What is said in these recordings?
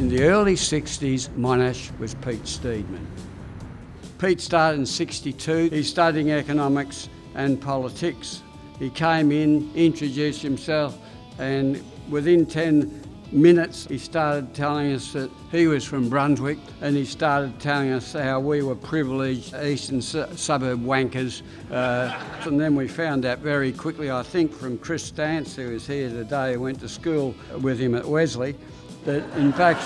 In the early 60s, Monash was Pete Steedman. Pete started in 62. He's studying economics and politics. He came in, introduced himself, and within 10 minutes he started telling us that he was from Brunswick, and he started telling us how we were privileged eastern suburb wankers. And then we found out very quickly, I think from Chris Stance, who is here today, who went to school with him at Wesley, that in fact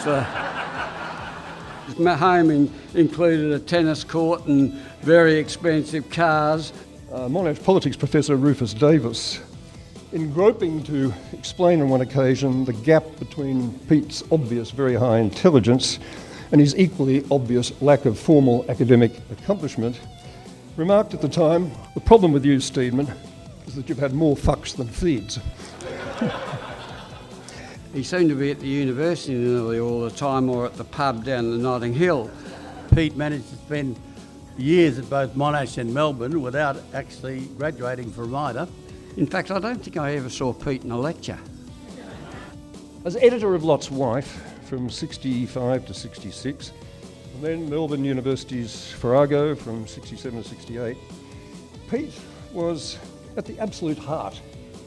his home included a tennis court and very expensive cars. Monash politics professor Rufus Davis, in groping to explain on one occasion the gap between Pete's obvious very high intelligence and his equally obvious lack of formal academic accomplishment, remarked at the time, "The problem with you, Steedman, is that you've had more fucks than feeds." He seemed to be at the university nearly all the time, or at the pub down the Notting Hill. Pete managed to spend years at both Monash and Melbourne without actually graduating from either. In fact, I don't think I ever saw Pete in a lecture. As editor of Lot's Wife from 65 to 66, and then Melbourne University's Farrago from 67 to 68, Pete was at the absolute heart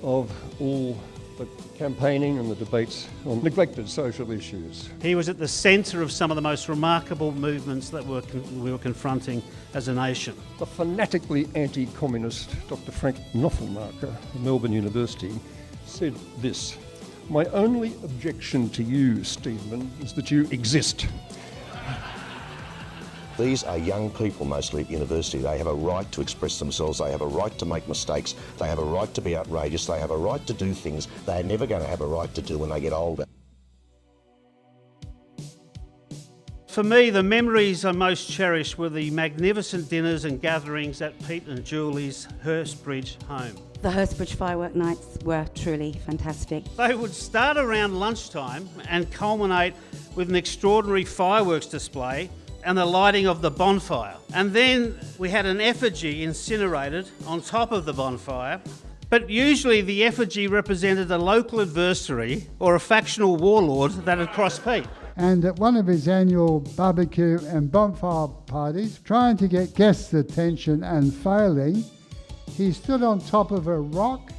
of all the campaigning and the debates on neglected social issues. He was at the centre of some of the most remarkable movements that we were confronting as a nation. The fanatically anti-communist Dr. Frank Knoffelmarker of Melbourne University said this: "My only objection to you, Steedman, is that you exist." These are young people, mostly at university. They have a right to express themselves. They have a right to make mistakes. They have a right to be outrageous. They have a right to do things they're never going to have a right to do when they get older. For me, the memories I most cherish were the magnificent dinners and gatherings at Pete and Julie's Hurstbridge home. The Hurstbridge firework nights were truly fantastic. They would start around lunchtime and culminate with an extraordinary fireworks display and the lighting of the bonfire. And then we had an effigy incinerated on top of the bonfire, but usually the effigy represented a local adversary or a factional warlord that had crossed Pete. And at one of his annual barbecue and bonfire parties, trying to get guests' attention and failing, he stood on top of a rock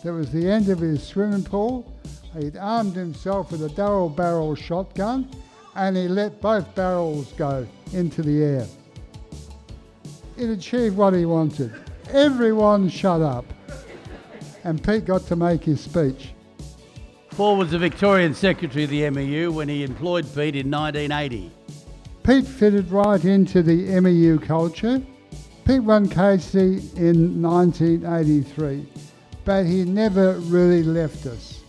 that was the end of his swimming pool. He'd armed himself with a double-barrel shotgun, and he let both barrels go into the air. It achieved what he wanted. Everyone shut up, and Pete got to make his speech. Paul was the Victorian Secretary of the MEU when he employed Pete in 1980. Pete fitted right into the MEU culture. Pete won Casey in 1983, but he never really left us.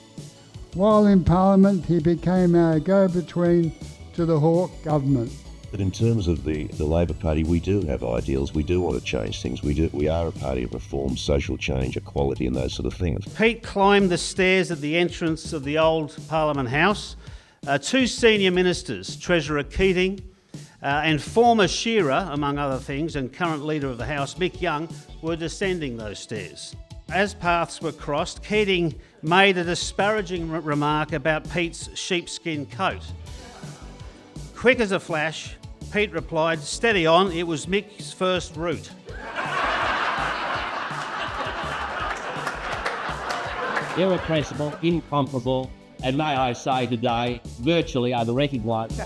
While in Parliament, he became our go-between to the Hawke government. But in terms of the Labor Party, we do have ideals. We do want to change things. We are a party of reform, social change, equality and those sort of things. Pete climbed the stairs at the entrance of the old Parliament House. Two senior ministers, Treasurer Keating and former Shearer, among other things, and current Leader of the House, Mick Young, were descending those stairs. As paths were crossed, Keating made a disparaging remark about Pete's sheepskin coat. Quick as a flash, Pete replied, "Steady on, it was Mick's first route." Irrepressible, incomparable, and may I say today, virtually unrecognised.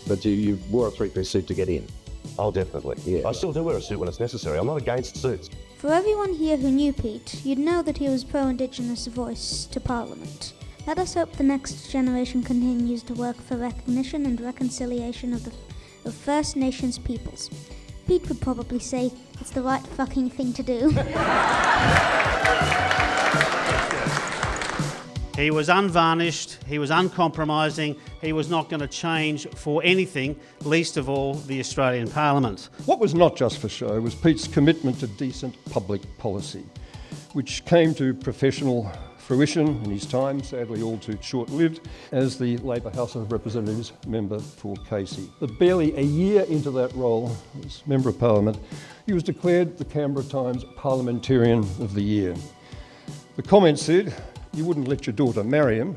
But you wore a three-piece suit to get in? Oh, definitely, yeah. I still do wear a suit when it's necessary. I'm not against suits. For everyone here who knew Pete, you'd know that he was pro-Indigenous voice to Parliament. Let us hope the next generation continues to work for recognition and reconciliation of First Nations peoples. Pete would probably say it's the right fucking thing to do. He was unvarnished, he was uncompromising, he was not going to change for anything, least of all the Australian Parliament. What was not just for show was Pete's commitment to decent public policy, which came to professional fruition in his time, sadly all too short-lived, as the Labor House of Representatives member for Casey. But barely a year into that role as Member of Parliament, he was declared the Canberra Times Parliamentarian of the Year. The comment said, "You wouldn't let your daughter marry him."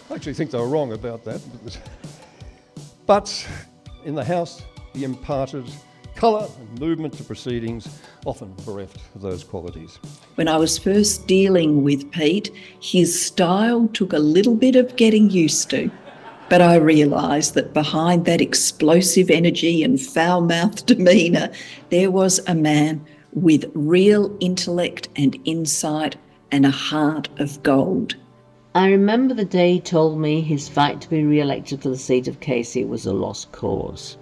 I actually think they were wrong about that. But in the House, he imparted colour and movement to proceedings, often bereft of those qualities. When I was first dealing with Pete, his style took a little bit of getting used to, but I realised that behind that explosive energy and foul-mouthed demeanour, there was a man with real intellect and insight and a heart of gold. I remember the day he told me his fight to be re-elected for the seat of Casey was a lost cause.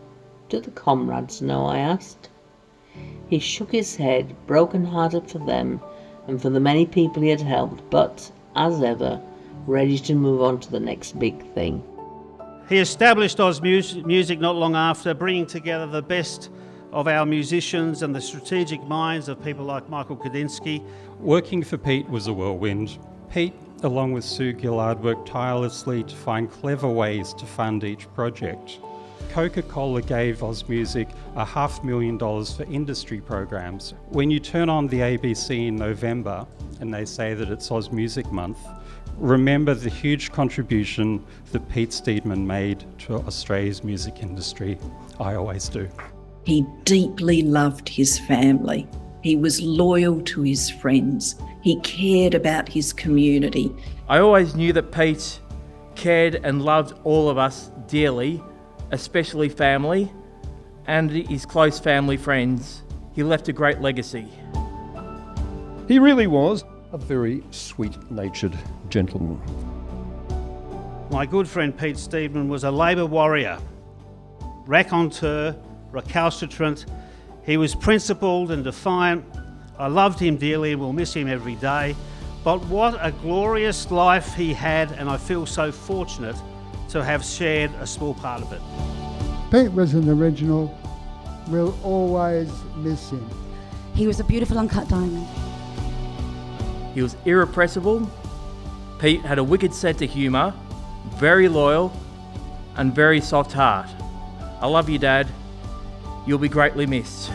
Do the comrades know, I asked. He shook his head, broken-hearted for them and for the many people he had helped, but, as ever, ready to move on to the next big thing. He established Oz Music not long after, bringing together the best of our musicians and the strategic minds of people like Michael Kudinski. Working for Pete was a whirlwind. Pete, along with Sue Gillard, worked tirelessly to find clever ways to fund each project. Coca-Cola gave Oz Music $500,000 for industry programs. When you turn on the ABC in November and they say that it's Oz Music Month, remember the huge contribution that Pete Steedman made to Australia's music industry. I always do. He deeply loved his family. He was loyal to his friends. He cared about his community. I always knew that Pete cared and loved all of us dearly, especially family and his close family friends. He left a great legacy. He really was a very sweet-natured gentleman. My good friend Pete Steedman was a Labor warrior, raconteur, recalcitrant. He was principled and defiant. I loved him dearly and will miss him every day. But what a glorious life he had, and I feel so fortunate to have shared a small part of it. Pete was an original. We'll always miss him. He was a beautiful uncut diamond. He was irrepressible. Pete had a wicked sense of humour, very loyal and very soft heart. I love you, Dad. You'll be greatly missed.